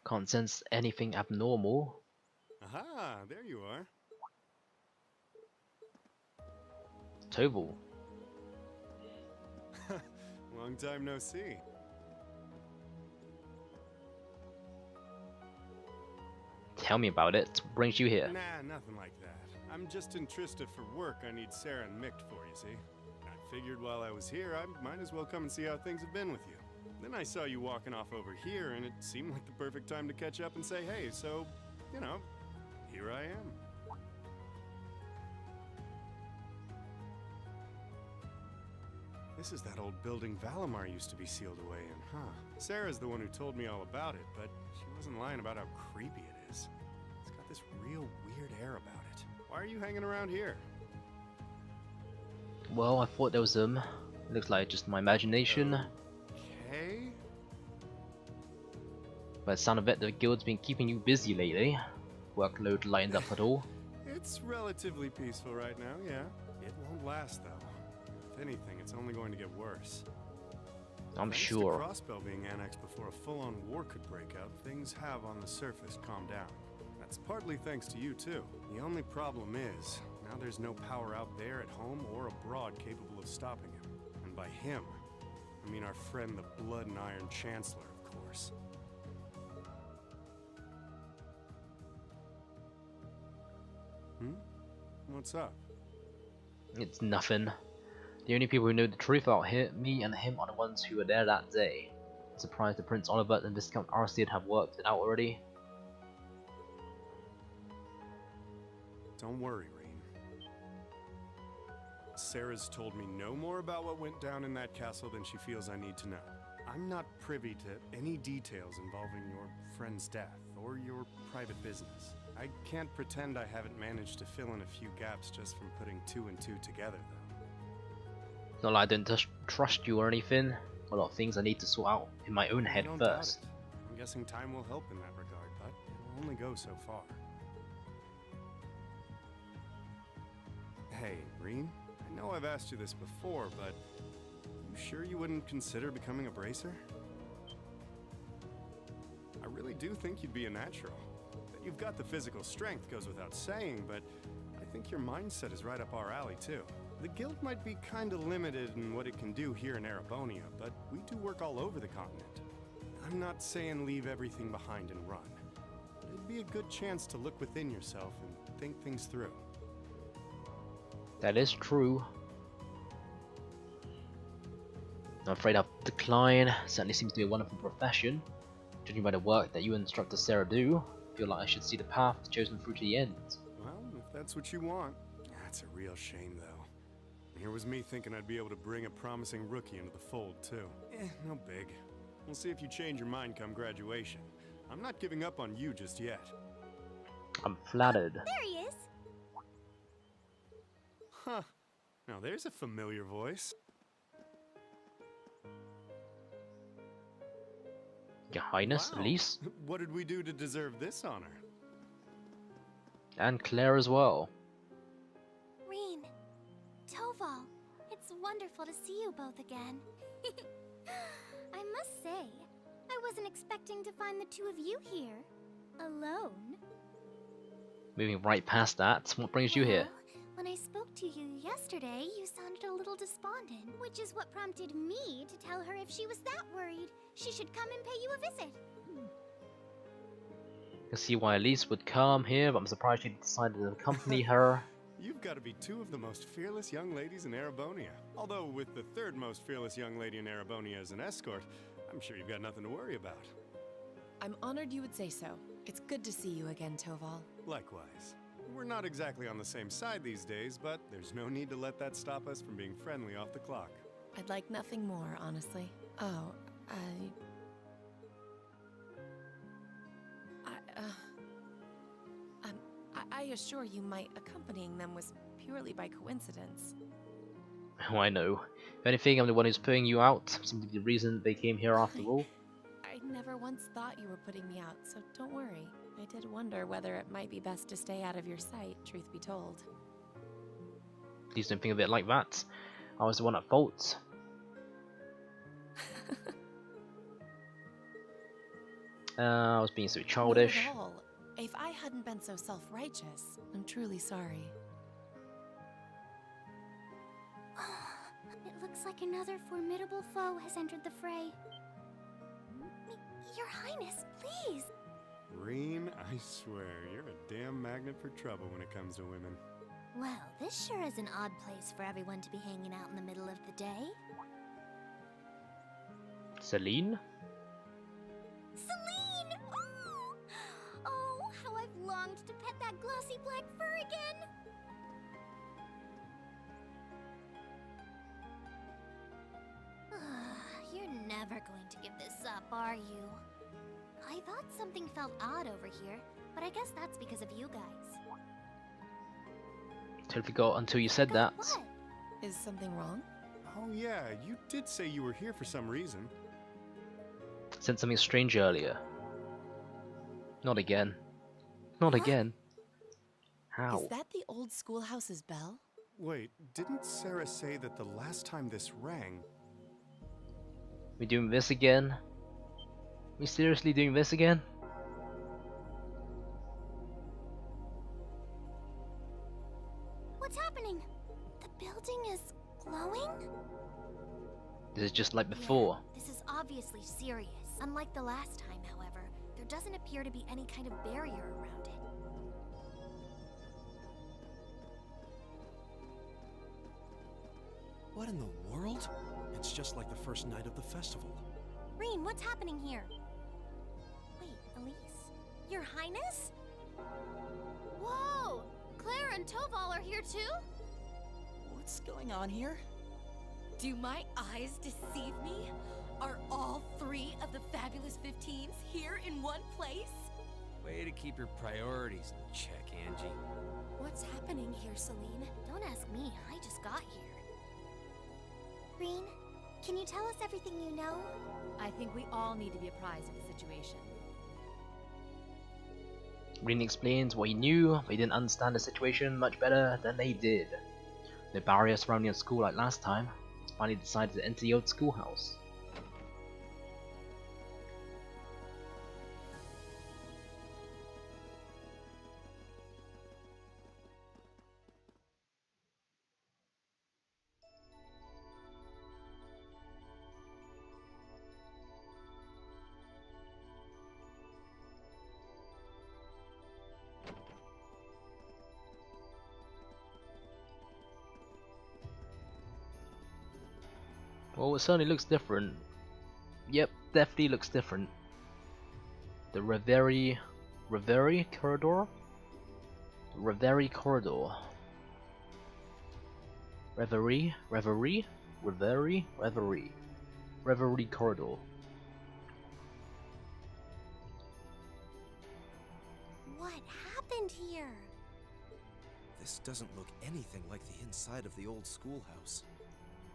Can't sense anything abnormal. Aha, there you are. Toval. Long time no see. Tell me about it. What brings you here? Nah, nothing like that. I'm just in Trista for work. I need Sarah and Mick for, you see. I figured while I was here, I might as well come and see how things have been with you. Then I saw you walking off over here, and it seemed like the perfect time to catch up and say hey, so, you know, here I am. This is that old building Valimar used to be sealed away in, huh? Sarah's the one who told me all about it, but she wasn't lying about how creepy it is. It's got this real weird air about it. Why are you hanging around here? Well, I thought there was looks like just my imagination. Okay. By the sound of it, the guild's been keeping you busy lately. Workload lined up at all? It's relatively peaceful right now, yeah. It won't last though. If anything, it's only going to get worse. I'm Thanks sure. to Crossbell being annexed before a full-on war could break out, things have on the surface calmed down. That's partly thanks to you too. The only problem is, now there's no power out there at home or abroad capable of stopping him. And by him, I mean our friend the Blood and Iron Chancellor, of course. What's up? It's nothing. The only people who know the truth out here, me and him, are the ones who were there that day. Surprised the Prince Oliver and Viscount Arseid have worked it out already. Don't worry, Rean. Sarah's told me no more about what went down in that castle than she feels I need to know. I'm not privy to any details involving your friend's death or your private business. I can't pretend I haven't managed to fill in a few gaps just from putting two and two together, though. It's not like I don't just trust you or anything. A lot of things I need to sort out in my own head I don't doubt first. it. I'm guessing time will help in that regard, but it'll only go so far. Hey, Rean, I know I've asked you this before, but you sure you wouldn't consider becoming a bracer? I really do think you'd be a natural. That you've got the physical strength goes without saying, but I think your mindset is right up our alley too. The guild might be kinda limited in what it can do here in Erebonia, but we do work all over the continent. I'm not saying leave everything behind and run, but it'd be a good chance to look within yourself and think things through. That is true. I'm afraid I'll decline. Certainly seems to be a wonderful profession. Judging by the work that you and Instructor Sarah do, I feel like I should see the path chosen through to the end. Well, if that's what you want. That's a real shame, though. Here was me thinking I'd be able to bring a promising rookie into the fold, too. No big. We'll see if you change your mind come graduation. I'm not giving up on you just yet. I'm flattered. There he is. Huh. Now there's a familiar voice. Your Highness, Wow. Elise, What did we do to deserve this honor? and Claire as well. Rean. Toval. It's wonderful to see you both again. I must say, I wasn't expecting to find the two of you here. Alone. Moving right past that, what brings you here? Well, when I spoke to you yesterday, you sounded a little despondent, which is what prompted me to tell her if she was that worried, she should come and pay you a visit. I can see why Elise would come here, but I'm surprised she decided to accompany her. You've got to be two of the most fearless young ladies in Erebonia. Although with the third most fearless young lady in Erebonia as an escort, I'm sure you've got nothing to worry about. I'm honored you would say so. It's good to see you again, Toval. Likewise. We're not exactly on the same side these days, but there's no need to let that stop us from being friendly off the clock. I'd like nothing more, honestly. Oh, I assure you my accompanying them was purely by coincidence. Oh, I know. If anything, I'm the one who's putting you out. Seems to be the reason they came here after all. I never once thought you were putting me out, so don't worry. I did wonder whether it might be best to stay out of your sight, truth be told. Please don't think of it like that. I was the one at fault. I was being so Not childish. at all. If I hadn't been so self-righteous, I'm truly sorry. It looks like another formidable foe has entered the fray. Your Highness, please! Rean, I swear, you're a damn magnet for trouble when it comes to women. Well, this sure is an odd place for everyone to be hanging out in the middle of the day. Celine? Celine! Ooh! Oh, how I've longed to pet that glossy black fur again! You're never going to give this up, are you? I thought something felt odd over here, but I guess that's because of you guys. Totally forgot until you said that. What? Is something wrong? Oh yeah, you did say you were here for some reason. Said something strange earlier. Not again. Not What? again. How? Is that the old schoolhouse's bell? Wait, didn't Sarah say that the last time this rang... We doing this again? We seriously doing this again? What's happening? The building is glowing? This is just like before. Yeah, this is obviously serious. Unlike the last time, however, there doesn't appear to be any kind of barrier around it. What in the world? It's just like the first night of the festival. Rean, what's happening here? Wait, Elise? Your Highness? Whoa! Claire and Toval are here too? What's going on here? Do my eyes deceive me? Are all 3 of the fabulous 15s here in one place? Way to keep your priorities in check, Angie. What's happening here, Celine? Don't ask me, I just got here. Rean, can you tell us everything you know? I think we all need to be apprised of the situation. Rean explains what he knew, but he didn't understand the situation much better than they did. No barrier surrounding a school like last time. He's finally decided to enter the old schoolhouse. Well, it certainly looks different. Yep, definitely looks different. The Reverie corridor? Reverie corridor. Reverie corridor. What happened here? This doesn't look anything like the inside of the old schoolhouse.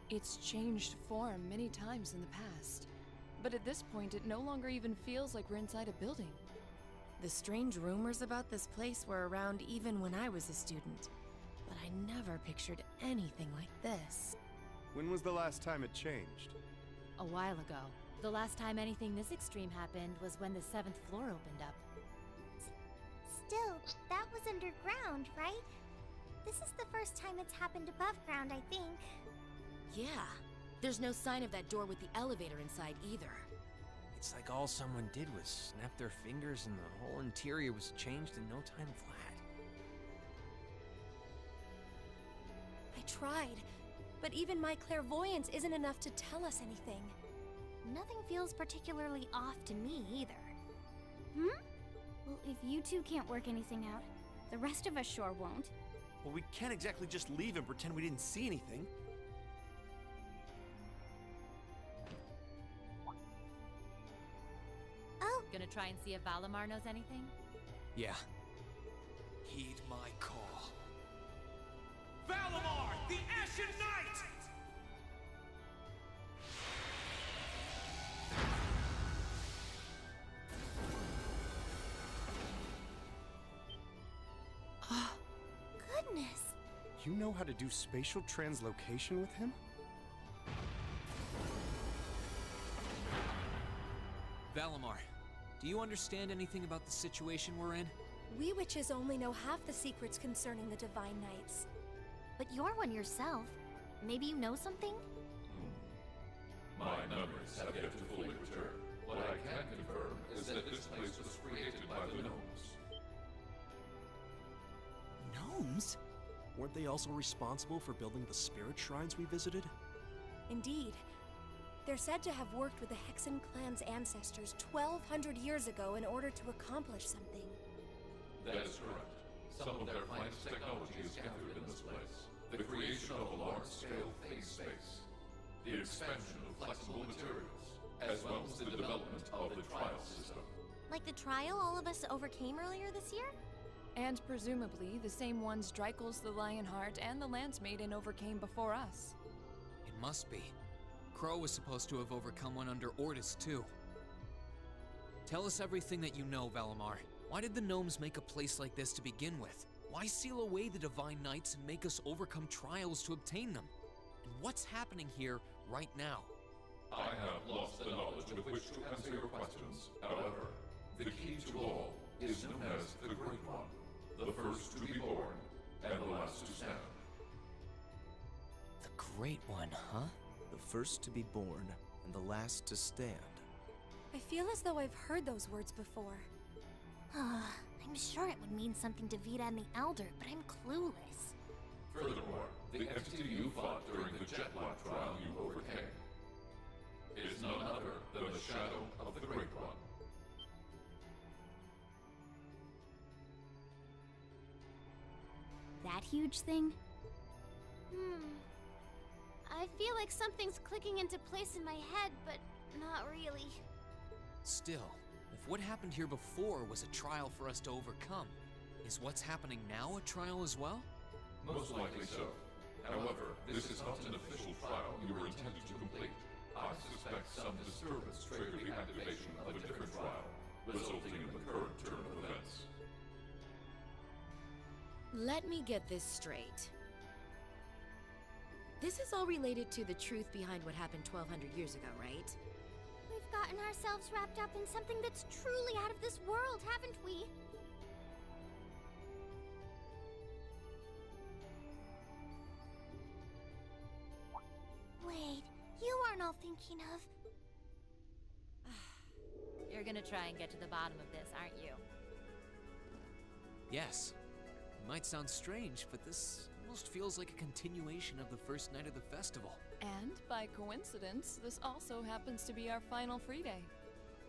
It's changed form many times in the past. But at this point, it no longer even feels like we're inside a building. The strange rumors about this place were around even when I was a student. But I never pictured anything like this. When was the last time it changed? A while ago. The last time anything this extreme happened was when the 7th floor opened up. Still, that was underground, right? This is the first time it's happened above ground, I think. Yeah. There's no sign of that door with the elevator inside either. It's like all someone did was snap their fingers and the whole interior was changed in no time flat. I tried, but even my clairvoyance isn't enough to tell us anything. Nothing feels particularly off to me either. Well, if you two can't work anything out, the rest of us sure won't. Well, we can't exactly just leave and pretend we didn't see anything. Oh, Gonna try and see if Valimar knows anything? Yeah. Heed my call. Valimar, the Ashen Knight! goodness. You know how to do spatial translocation with him? Valimar, Do you understand anything about the situation we're in? We witches only know half the secrets concerning the Divine Knights. But you're one yourself. Maybe you know something? My memories have yet to fully return. What I can confirm is that this place was created by the gnomes. Gnomes? Weren't they also responsible for building the spirit shrines we visited? Indeed. They're said to have worked with the Hexen clan's ancestors 1,200 years ago in order to accomplish something. That is correct. Some of their finest technology is gathered in this place. The creation of a large-scale phase space. The expansion of flexible materials, as well as the development of the trial system. Like the trial all of us overcame earlier this year? And presumably the same ones Dreikel's the Lionheart and the Lance Maiden overcame before us. It must be. Crow was supposed to have overcome one under Ordis, too. Tell us everything that you know, Valimar. Why did the gnomes make a place like this to begin with? Why seal away the Divine Knights and make us overcome trials to obtain them? And what's happening here right now? I have lost the knowledge with which to answer your questions. However, the key to all is known as the Great One, the first to be born and the last to stand. The Great One, huh? The first to be born and the last to stand. I feel as though I've heard those words before. I'm sure it would mean something to Vita and the Elder, but I'm clueless. Furthermore, the entity you fought during the Jetlock trial you overcame is none other than the shadow of the Great One. That huge thing? I feel like something's clicking into place in my head, but not really. Still, if what happened here before was a trial for us to overcome, is what's happening now a trial as well? Most likely so. However, this is not an official trial you were intended to complete. I suspect some disturbance triggered the activation of a different trial, resulting in the current turn of events. Let me get this straight. This is all related to the truth behind what happened 1,200 years ago, right? We've gotten ourselves wrapped up in something that's truly out of this world, haven't we? Wait, you aren't all thinking of... You're gonna try and get to the bottom of this, aren't you? Yes. It might sound strange, but this almost feels like a continuation of the first night of the festival. And, by coincidence, this also happens to be our final free day.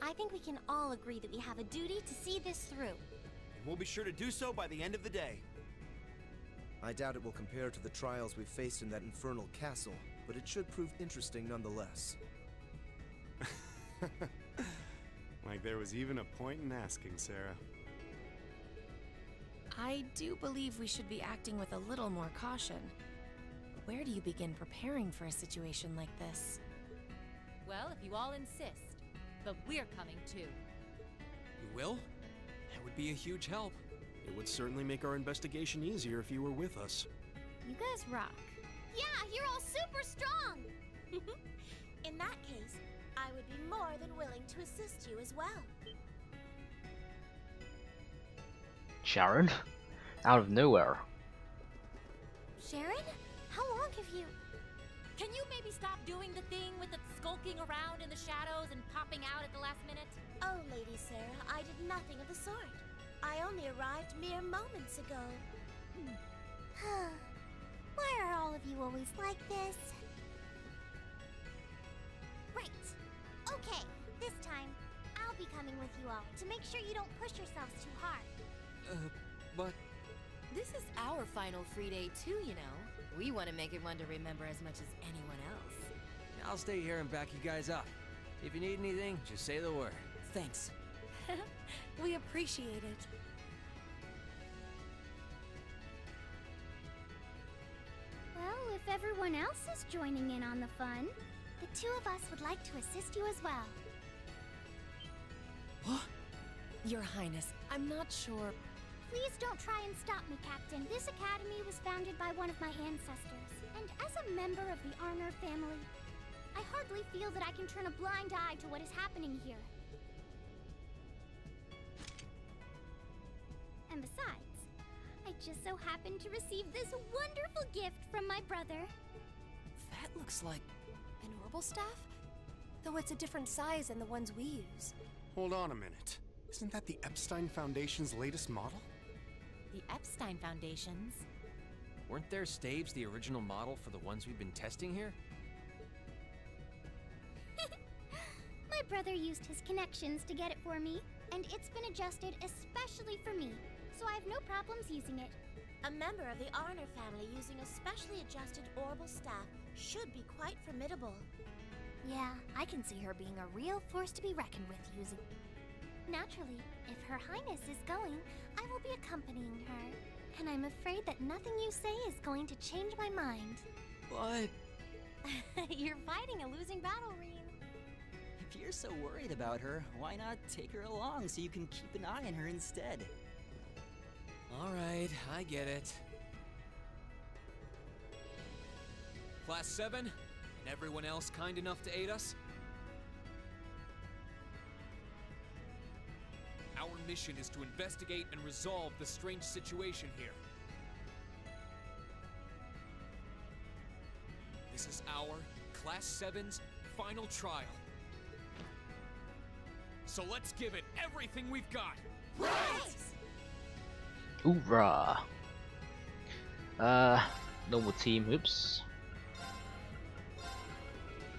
I think we can all agree that we have a duty to see this through. And we'll be sure to do so by the end of the day. I doubt it will compare to the trials we faced in that infernal castle, but it should prove interesting nonetheless. Like there was even a point in asking, Sarah. I do believe we should be acting with a little more caution. Where do you begin preparing for a situation like this? Well, if you all insist. But we're coming too. You will? That would be a huge help. It would certainly make our investigation easier if you were with us. You guys rock. Yeah, you're all super strong! In that case, I would be more than willing to assist you as well. Sharon? Out of nowhere. Sharon? How long have you... Can you maybe stop doing the thing with the skulking around in the shadows and popping out at the last minute? Oh, Lady Sarah, I did nothing of the sort. I only arrived mere moments ago. Why are all of you always like this? Right. Okay, this time, I'll be coming with you all to make sure you don't push yourselves too hard. But... This is our final free day too, you know. We want to make it one to remember as much as anyone else. I'll stay here and back you guys up. If you need anything, just say the word. Thanks. We appreciate it. Well, if everyone else is joining in on the fun, the two of us would like to assist you as well. Your Highness, I'm not sure... Please don't try and stop me, Captain. This academy was founded by one of my ancestors, and as a member of the Arnor family, I hardly feel that I can turn a blind eye to what is happening here. And besides, I just so happened to receive this wonderful gift from my brother. That looks like an orbital staff? Though it's a different size than the ones we use. Hold on a minute. Isn't that the Epstein Foundation's latest model? The Epstein Foundations? Weren't their staves the original model for the ones we've been testing here? My brother used his connections to get it for me, and it's been adjusted especially for me, so I have no problems using it. A member of the Arner family using a specially adjusted orbital staff should be quite formidable. Yeah, I can see her being a real force to be reckoned with using. Naturally, if Her Highness is going, I will be accompanying her. And I'm afraid that nothing you say is going to change my mind. But... You're fighting a losing battle, Rean. if you're so worried about her, why not take her along so you can keep an eye on her instead? Alright, I get it. Class 7, and everyone else kind enough to aid us? Our mission is to investigate and resolve the strange situation here. This is our Class 7's final trial. So let's give it everything we've got! Right! Hoorah! Normal team, oops.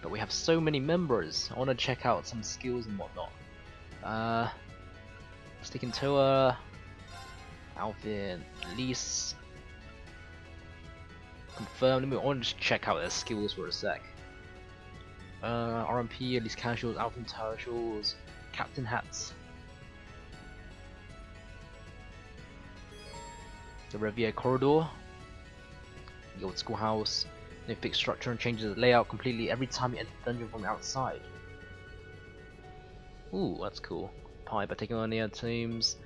But we have so many members. I want to check out some skills and whatnot. Sticking Toa, Alvin, Elise. Confirm. I want to just check out their skills for a sec. RMP, Elise Casuals, Alvin Casuals, Captain Hats. The Revier Corridor, the old schoolhouse. They fix structure and changes the layout completely every time you enter the dungeon from the outside. Ooh, that's cool. Pie by taking on the other teams.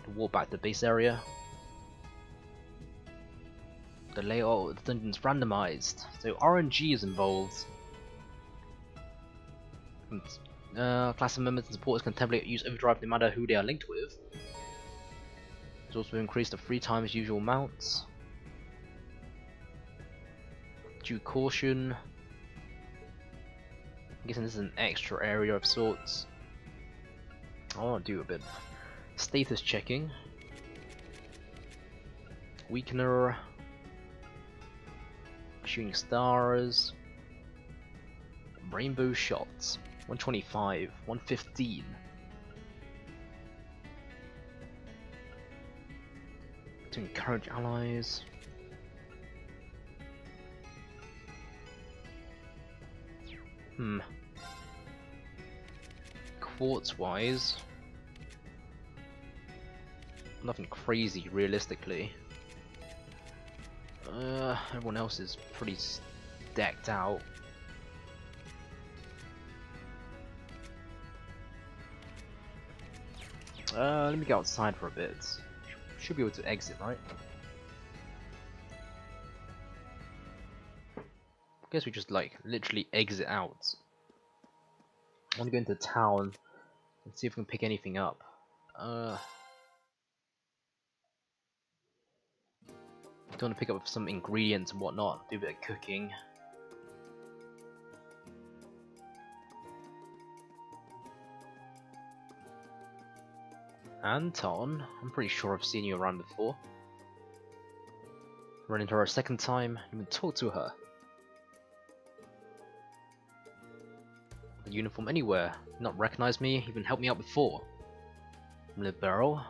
To walk back to the base area. The layout of the dungeon's randomized, so RNG is involved. Class members and supporters can template use overdrive no matter who they are linked with. It's also increased to 3 times usual mounts. Due caution. I'm guessing this is an extra area of sorts. I want to do a bit of status checking. Weakener. Shooting stars. Rainbow shots. 125, 115. To encourage allies. Quartz wise, nothing crazy realistically. Everyone else is pretty decked out. Let me go outside for a bit. Should be able to exit, right? I guess we just like literally exit out. I want to go into town and see if we can pick anything up. Don't want to pick up some ingredients and whatnot, do a bit of cooking. Anton, I'm pretty sure I've seen you around before. Run into her a second time, you can talk to her. The uniform anywhere, not recognize me, even helped me out before. Libero.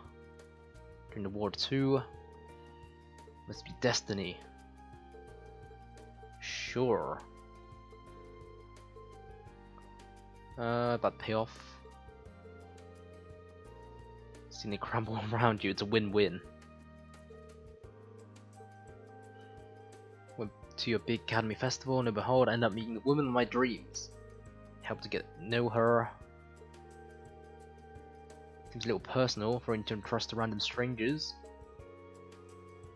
During the War 2. Must be destiny. Sure. About payoff. Seeing it crumble around you, it's a win-win. Went to your big academy festival and behold, I end up meeting the woman of my dreams. Help to get know her. Seems a little personal for him to entrust to random strangers.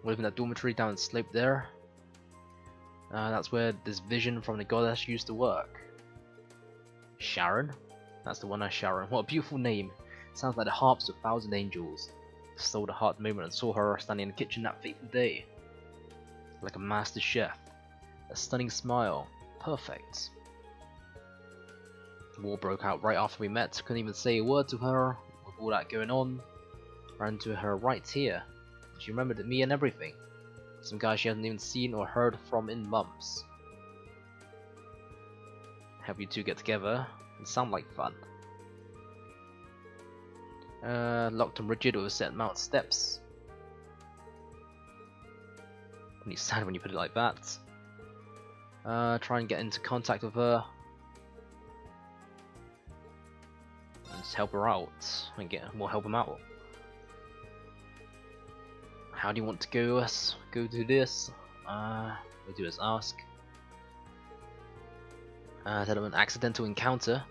We live in that dormitory down the slope there. That's where this vision from the goddess used to work. Sharon? That's the one, Sharon. What a beautiful name. Sounds like the harps of 1,000 angels. Stole the heart moment and saw her standing in the kitchen that fateful day. Like a master chef. A stunning smile. Perfect. The war broke out right after we met. Couldn't even say a word to her. With all that going on. Ran to her right here. She remembered me and everything. Some guy she hasn't even seen or heard from in months. Have you two get together? It sound like fun. Locked and rigid with a set amount of steps. Really sad when you put it like that. Try and get into contact with her. And just help her out. And get more help him out. How do you want to go do this? We do is ask. Tell them an accidental encounter.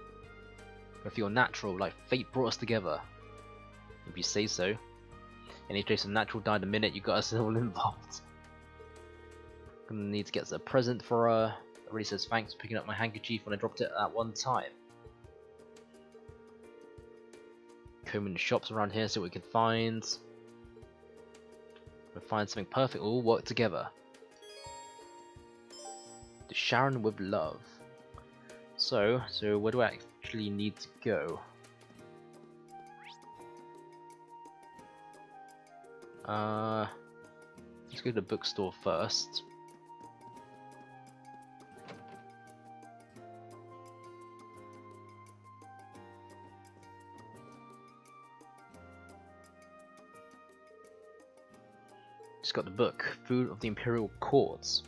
But feel natural, like fate brought us together. If you say so. Any trace of natural died the minute you got us all involved. Gonna need to get a present for her. It really says thanks for picking up my handkerchief when I dropped it at one time. Combing the shops around here, see what we can find. We'll find something perfect, we'll all work together. To Sharon with love. So where do I actually need to go? Let's go to the bookstore first. Just got the book, Food of the Imperial Courts.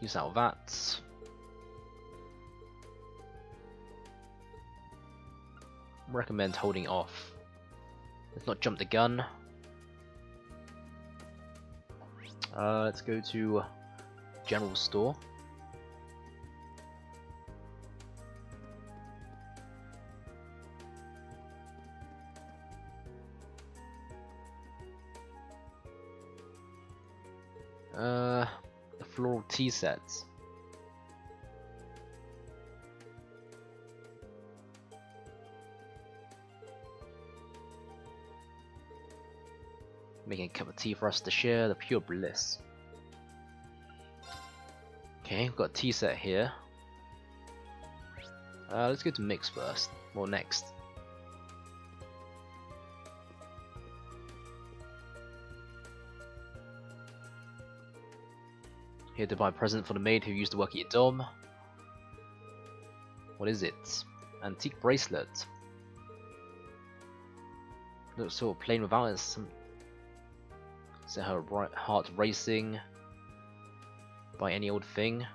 Use out that. Recommend holding off. Let's not jump the gun. Let's go to general store. The floral tea sets. Making a cup of tea for us to share, the pure bliss. Okay, we've got a tea set here. Let's go to mix first, or next. Here to buy a present for the maid who used to work at your dom. What is it? Antique bracelet. Looks sort of plain without it. Set her heart racing. Buy any old thing.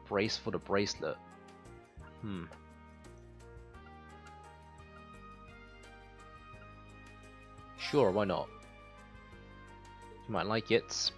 Brace for the bracelet. Sure, why not? You might like it.